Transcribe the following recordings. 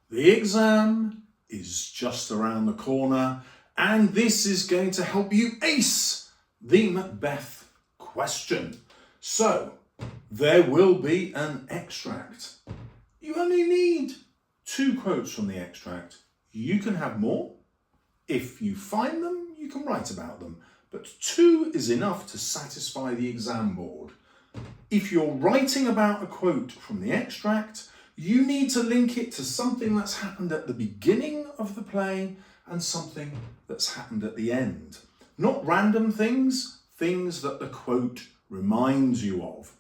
The exam is just around the corner, and this is going to help you ace the Macbeth question. So, there will be an extract. You only need 2 quotes from the extract. You can have more. If you find them, you can write about them. But 2 is enough to satisfy the exam board. If you're writing about a quote from the extract, you need to link it to something that's happened at the beginning of the play and something that's happened at the end. Not random things, things that the quote reminds you of.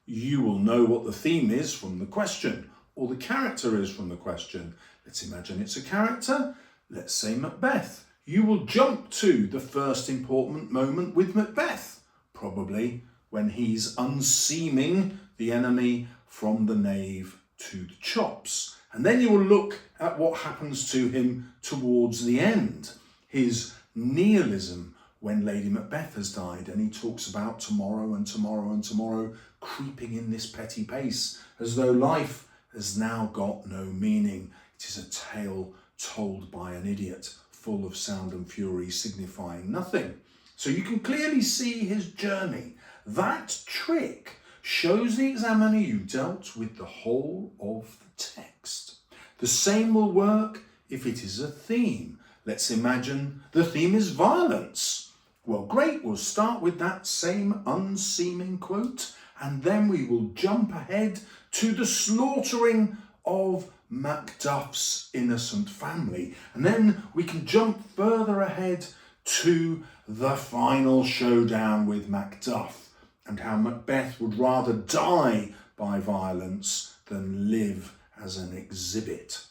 You will know what the theme is from the question, or the character is from the question. Let's imagine it's a character. Let's say Macbeth. You will jump to the first important moment with Macbeth, probably when he's unseaming the enemy from the nave to the chops. And then you will look at what happens to him towards the end. His nihilism when Lady Macbeth has died, and he talks about tomorrow and tomorrow and tomorrow creeping in this petty pace, as though life has now got no meaning. It is a tale told by an idiot, full of sound and fury, signifying nothing. So you can clearly see his journey. That trick shows the examiner you dealt with the whole of the text. The same will work if it is a theme. Let's imagine the theme is violence. Well, great, we'll start with that same unseeming quote, and then we will jump ahead to the slaughtering of Macduff's innocent family. And then we can jump further ahead to the final showdown with Macduff, and how Macbeth would rather die by violence than live as an exhibit.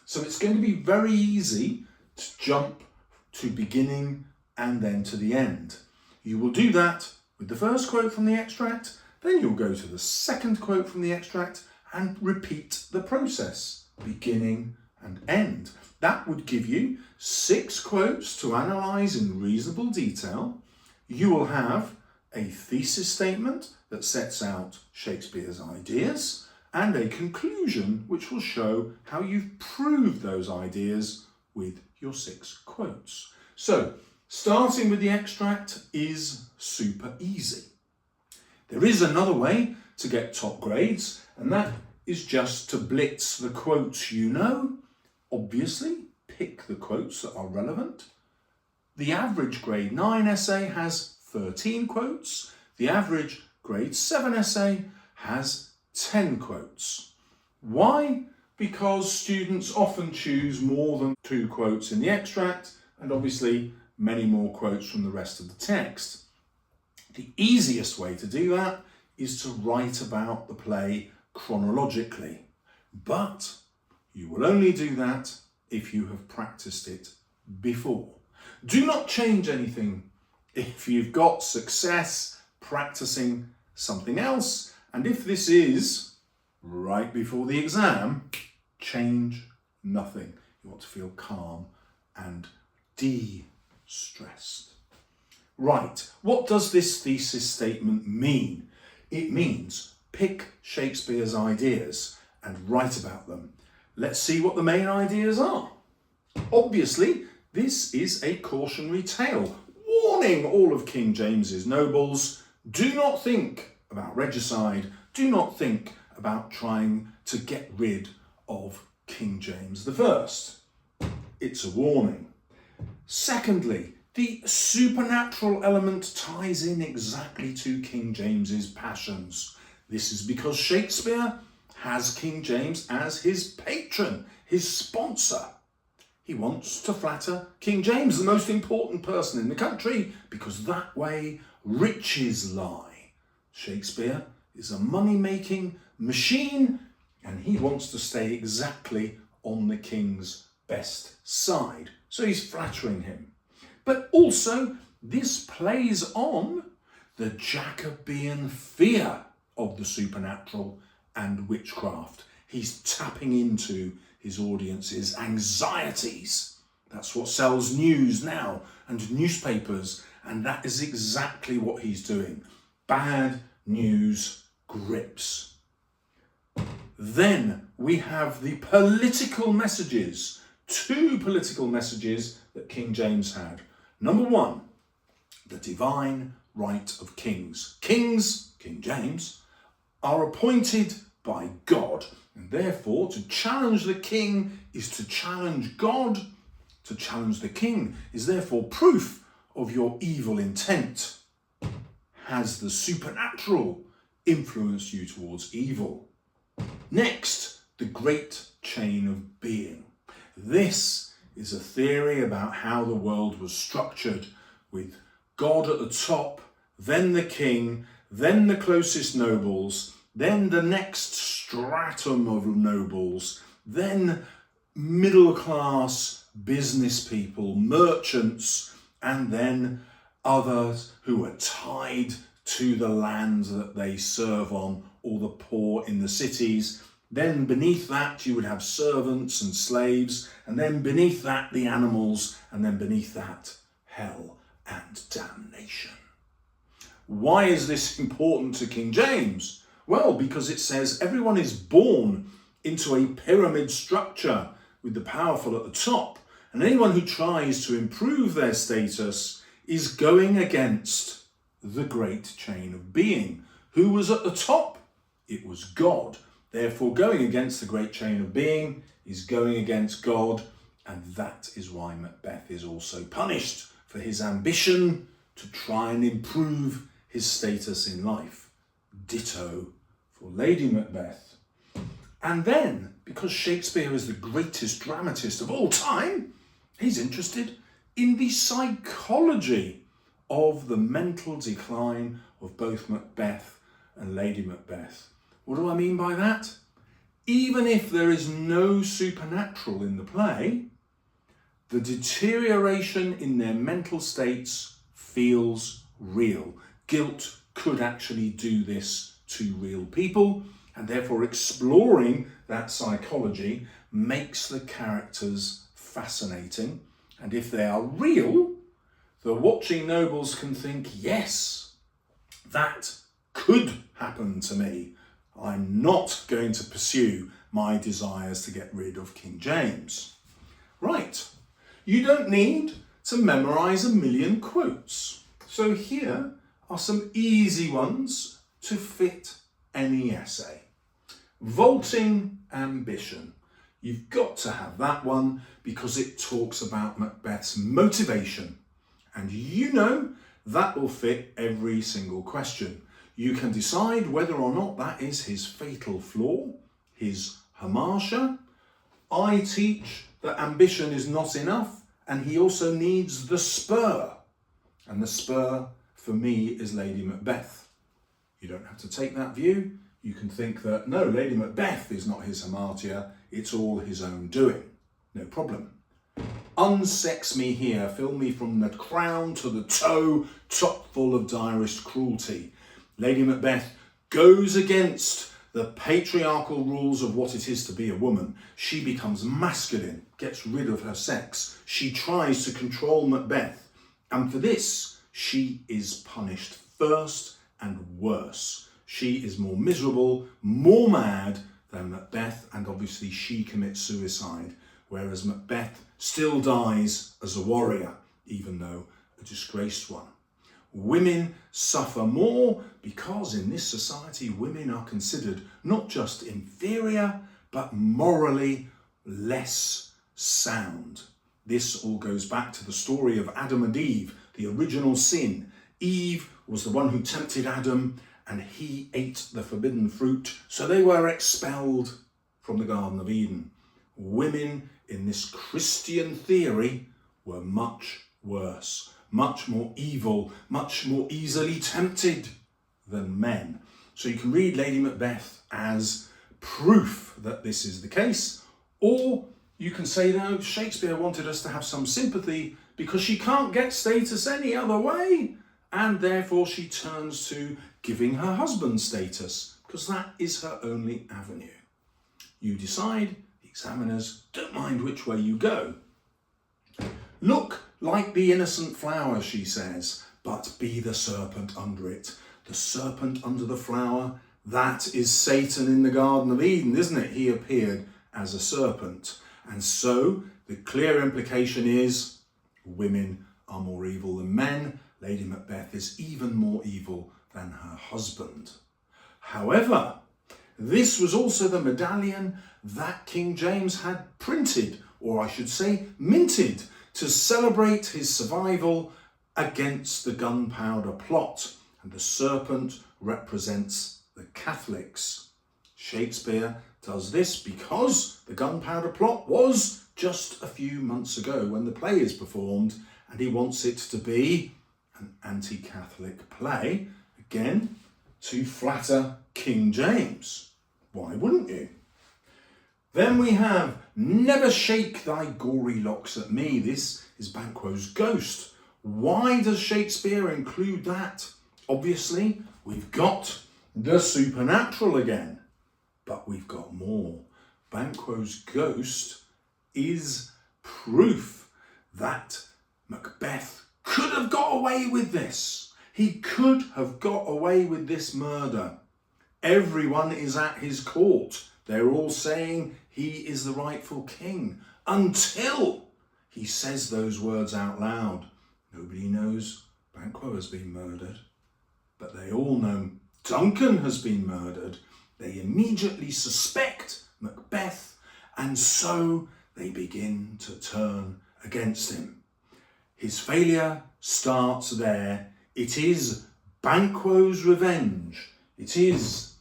So it's going to be very easy to jump to beginning and then to the end. You will do that with the first quote from the extract, then you'll go to the second quote from the extract and repeat the process, beginning and end. That would give you 6 quotes to analyse in reasonable detail. You will have a thesis statement that sets out Shakespeare's ideas, and a conclusion which will show how you've proved those ideas with your 6 quotes. So, starting with the extract is super easy. There is another way to get top grades, and that is just to blitz the quotes you know. Obviously, pick the quotes that are relevant. The average grade 9 essay has 13 quotes. The average grade 7 essay has 10 quotes. Why? Because students often choose more than 2 quotes in the extract, and obviously many more quotes from the rest of the text. The easiest way to do that is to write about the play chronologically, but you will only do that if you have practiced it before. Do not change anything if you've got success practicing something else, and if this is right before the exam, change nothing. You want to feel calm and de-stressed. Right, what does this thesis statement mean? It means pick Shakespeare's ideas and write about them. Let's see what the main ideas are. Obviously, this is a cautionary tale, warning all of King James's nobles, do not think about regicide, do not think about trying to get rid of King James I. It's a warning. Secondly, the supernatural element ties in exactly to King James's passions. This is because Shakespeare has King James as his patron, his sponsor. He wants to flatter King James, the most important person in the country, because that way riches lie. Shakespeare is a money-making machine, and he wants to stay exactly on the king's best side. So he's flattering him. But also, this plays on the Jacobean fear of the supernatural and witchcraft. He's tapping into his audience's anxieties. That's what sells news now and newspapers, and that is exactly what he's doing. Bad news grips. Then we have the political messages, 2 political messages that King James had. Number 1, the divine right of kings. Kings, King James, are appointed by God, and therefore to challenge the king is to challenge God. To challenge the king is therefore proof of your evil intent. Has the supernatural influenced you towards evil? Next, the great chain of being. This is a theory about how the world was structured, with God at the top, then the king, then the closest nobles, then the next stratum of nobles, then middle class business people, merchants, and then others who are tied to the lands that they serve on, or the poor in the cities. Then beneath that you would have servants and slaves, and then beneath that the animals, and then beneath that hell and damnation. Why is this important to King James? Well, because it says everyone is born into a pyramid structure with the powerful at the top, and anyone who tries to improve their status is going against the great chain of being. Who was at the top? It was God. Therefore, going against the great chain of being is going against God, and that is why Macbeth is also punished for his ambition to try and improve his status in life. Ditto for Lady Macbeth. And then, because Shakespeare is the greatest dramatist of all time, he's interested in the psychology of the mental decline of both Macbeth and Lady Macbeth. What do I mean by that? Even if there is no supernatural in the play, the deterioration in their mental states feels real. Guilt could actually do this to real people, and therefore exploring that psychology makes the characters fascinating. And if they are real, the watching nobles can think, yes, that could happen to me. I'm not going to pursue my desires to get rid of King James. Right, you don't need to memorize a million quotes. So here are some easy ones to fit any essay. Vaulting ambition. You've got to have that one because it talks about Macbeth's motivation. And you know that will fit every single question. You can decide whether or not that is his fatal flaw, his hamartia. I teach that ambition is not enough, and he also needs the spur. And the spur, for me, is Lady Macbeth. You don't have to take that view. You can think that, no, Lady Macbeth is not his hamartia, it's all his own doing. No problem. Unsex me here, fill me from the crown to the toe, chock full of direst cruelty. Lady Macbeth goes against the patriarchal rules of what it is to be a woman. She becomes masculine, gets rid of her sex. She tries to control Macbeth. And for this, she is punished first and worse. She is more miserable, more mad than Macbeth, and obviously she commits suicide, whereas Macbeth still dies as a warrior, even though a disgraced one. Women suffer more because in this society women are considered not just inferior, but morally less sound. This all goes back to the story of Adam and Eve, the original sin. Eve was the one who tempted Adam, and he ate the forbidden fruit, so they were expelled from the Garden of Eden. Women in this Christian theory were much worse, much more evil, much more easily tempted than men. So you can read Lady Macbeth as proof that this is the case, or you can say, no, Shakespeare wanted us to have some sympathy because she can't get status any other way, and therefore she turns to giving her husband status, because that is her only avenue. You decide, examiners don't mind which way you go. Look like the innocent flower, she says, but be the serpent under it. The serpent under the flower, That is Satan in the Garden of Eden, isn't it? He appeared as a serpent. And so the clear implication is women are more evil than men. Lady Macbeth is even more evil than her husband. However, this was also the medallion that King James had printed, or I should say minted, to celebrate his survival against the gunpowder plot. And the serpent represents the Catholics. Shakespeare does this because the gunpowder plot was just a few months ago when the play is performed, and he wants it to be an anti-Catholic play, again, to flatter King James. Why wouldn't you? Then we have Never Shake Thy Gory Locks at Me. This is Banquo's ghost. Why does Shakespeare include that? Obviously, we've got the supernatural again, but we've got more. Banquo's ghost is proof that Macbeth could have got away with this. He could have got away with this murder. Everyone is at his court. They're all saying he is the rightful king until he says those words out loud. Nobody knows Banquo has been murdered, but they all know Duncan has been murdered. They immediately suspect Macbeth, and so they begin to turn against him. His failure starts there. It is Banquo's revenge. It is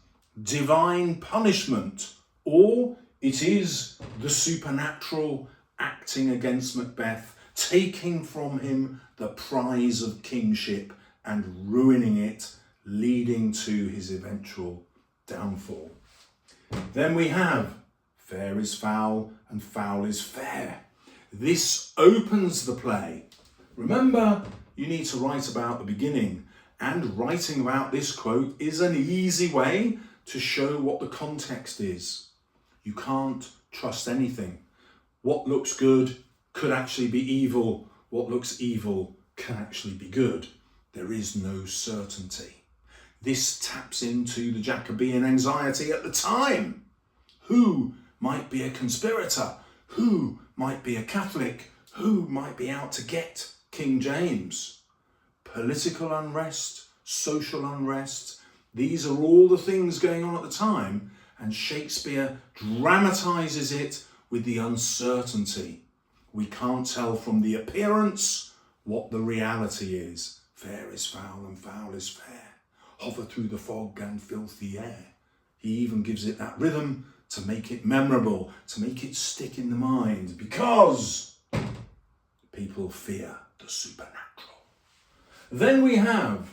divine punishment, or it is the supernatural acting against Macbeth, taking from him the prize of kingship and ruining it, leading to his eventual downfall. Then we have fair is foul and foul is fair. This opens the play. Remember, you need to write about the beginning, and writing about this quote is an easy way to show what the context is. You can't trust anything. What looks good could actually be evil. What looks evil can actually be good. There is no certainty. This taps into the Jacobean anxiety at the time. Who might be a conspirator? Who might be a Catholic? Who might be out to get King James? Political unrest, social unrest, these are all the things going on at the time, and Shakespeare dramatises it with the uncertainty. We can't tell from the appearance what the reality is. Fair is foul and foul is fair. Hover through the fog and filthy air. He even gives it that rhythm to make it memorable, to make it stick in the mind, because people fear the supernatural. Then we have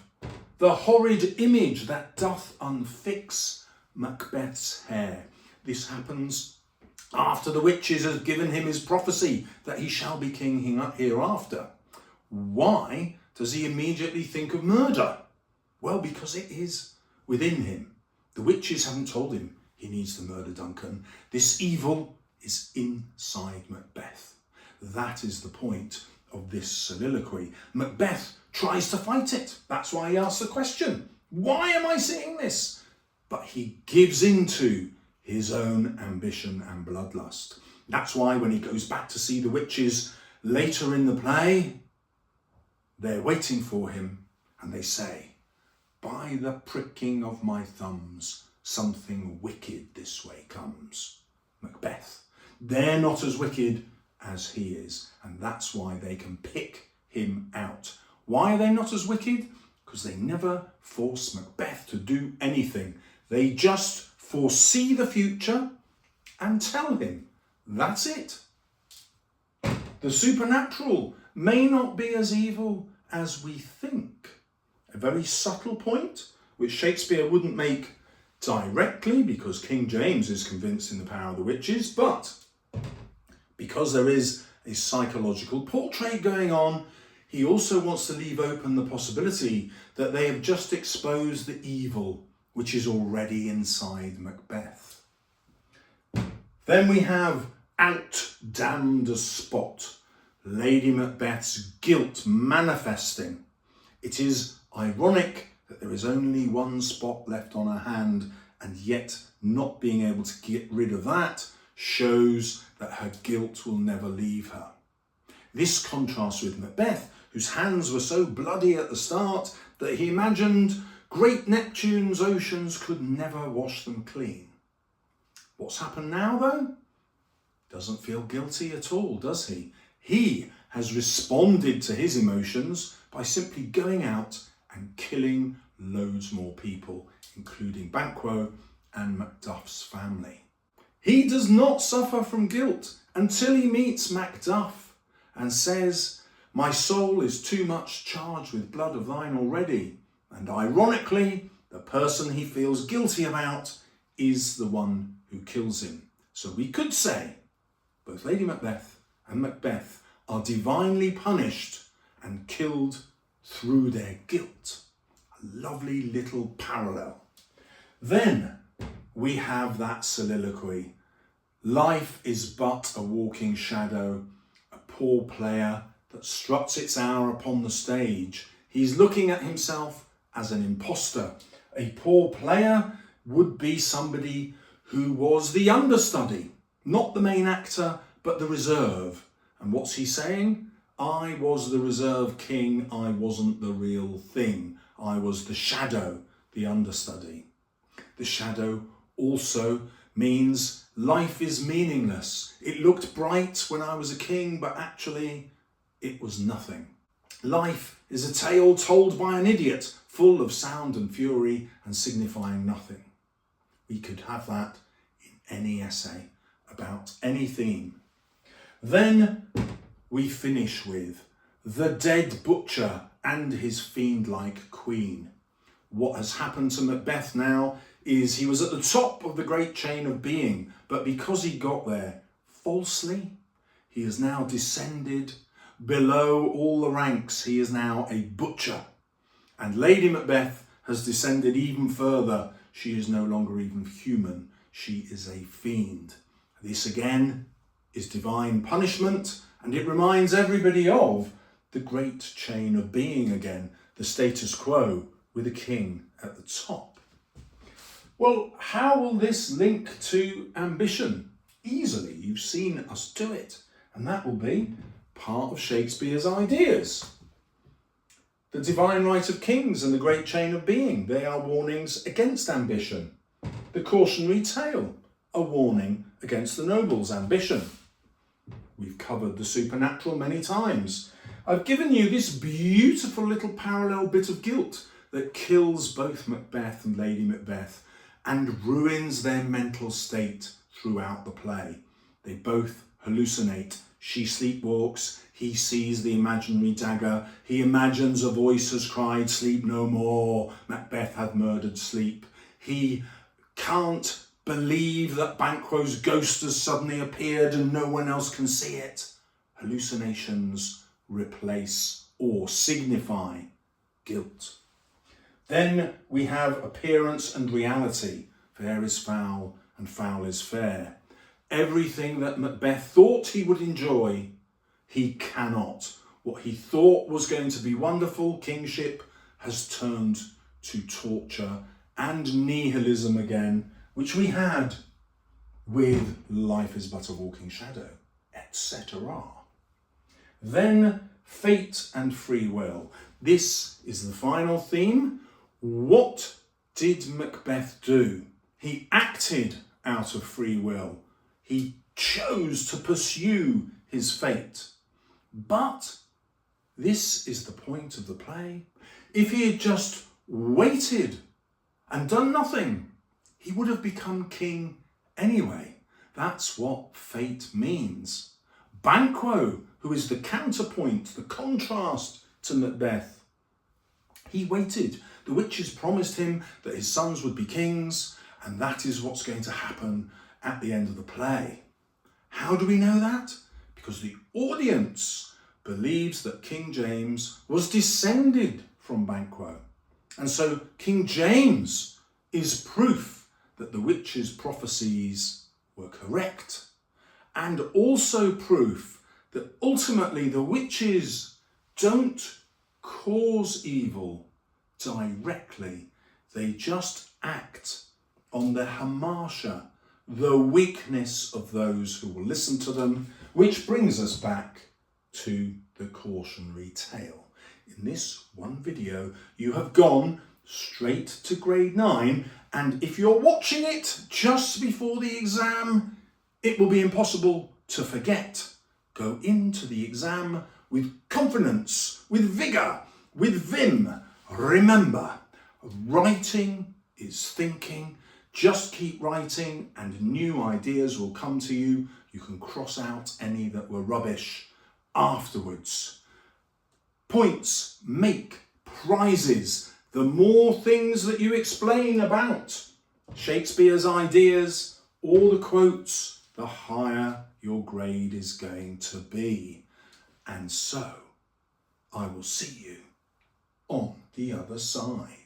the horrid image that doth unfix Macbeth's hair. This happens after the witches have given him his prophecy that he shall be king hereafter. Why does he immediately think of murder? Well, because it is within him. The witches haven't told him he needs to murder Duncan. This evil is inside Macbeth. That is the point of this soliloquy. Macbeth tries to fight it. That's why he asks the question, why am I seeing this? But he gives into his own ambition and bloodlust. That's why when he goes back to see the witches later in the play, they're waiting for him and they say, by the pricking of my thumbs, something wicked this way comes. Macbeth. They're not as wicked as he is, and that's why they can pick him out. Why are they not as wicked? Because they never force Macbeth to do anything. They just foresee the future and tell him, that's it. The supernatural may not be as evil as we think. A very subtle point, which Shakespeare wouldn't make directly because King James is convinced in the power of the witches, but because there is a psychological portrait going on, he also wants to leave open the possibility that they have just exposed the evil which is already inside Macbeth. Then we have out damned a spot, Lady Macbeth's guilt manifesting. It is ironic that there is only one spot left on her hand and yet not being able to get rid of that shows that her guilt will never leave her. This contrasts with Macbeth, whose hands were so bloody at the start that he imagined great Neptune's oceans could never wash them clean. What's happened now, though? Doesn't feel guilty at all, does he? He has responded to his emotions by simply going out and killing loads more people, including Banquo and Macduff's family. He does not suffer from guilt until he meets Macduff and says, "My soul is too much charged with blood of thine already." And ironically, the person he feels guilty about is the one who kills him. So we could say both Lady Macbeth and Macbeth are divinely punished and killed through their guilt. A lovely little parallel. Then we have that soliloquy. Life is but a walking shadow, a poor player that struts its hour upon the stage. He's looking at himself as an imposter. A poor player would be somebody who was the understudy, not the main actor, but the reserve. And what's he saying? I was the reserve king, I wasn't the real thing. I was the shadow, the understudy. The shadow also means life is meaningless. It looked bright when I was a king, but actually it was nothing. Life is a tale told by an idiot, full of sound and fury and signifying nothing. We could have that in any essay about any theme. Then we finish with the dead butcher and his fiend-like queen. What has happened to Macbeth now is he was at the top of the great chain of being, but because he got there falsely, he has now descended below all the ranks. He is now a butcher. And Lady Macbeth has descended even further. She is no longer even human. She is a fiend. This again is divine punishment, and it reminds everybody of the great chain of being again, the status quo with a king at the top. Well, how will this link to ambition? Easily, you've seen us do it, and that will be part of Shakespeare's ideas. The divine right of kings and the great chain of being, they are warnings against ambition. The cautionary tale, a warning against the noble's ambition. We've covered the supernatural many times. I've given you this beautiful little parallel bit of guilt that kills both Macbeth and Lady Macbeth and ruins their mental state throughout the play. They both hallucinate. She sleepwalks, he sees the imaginary dagger, he imagines a voice has cried, "Sleep no more." Macbeth had murdered sleep. He can't believe that Banquo's ghost has suddenly appeared and no one else can see it. Hallucinations replace or signify guilt. Then we have appearance and reality. Fair is foul and foul is fair. Everything that Macbeth thought he would enjoy, he cannot. What he thought was going to be wonderful, kingship, has turned to torture and nihilism again, which we had with Life is but a walking shadow, etc. Then fate and free will. This is the final theme. What did Macbeth do? He acted out of free will. He chose to pursue his fate. But this is the point of the play. If he had just waited and done nothing, he would have become king anyway. That's what fate means. Banquo, who is the counterpoint, the contrast to Macbeth, he waited. The witches promised him that his sons would be kings, and that is what's going to happen at the end of the play. How do we know that? Because the audience believes that King James was descended from Banquo. And so King James is proof that the witches' prophecies were correct, and also proof that ultimately the witches don't cause evil directly. They just act on the hamasha, the weakness of those who will listen to them, which brings us back to the cautionary tale. In this one video, you have gone straight to grade 9, and if you're watching it just before the exam, it will be impossible to forget. Go into the exam with confidence, with vigour, with vim. Remember, writing is thinking. Just keep writing and new ideas will come to you. You can cross out any that were rubbish afterwards. Points make prizes. The more things that you explain about Shakespeare's ideas or the quotes, the higher your grade is going to be. And so, I will see you on the other side.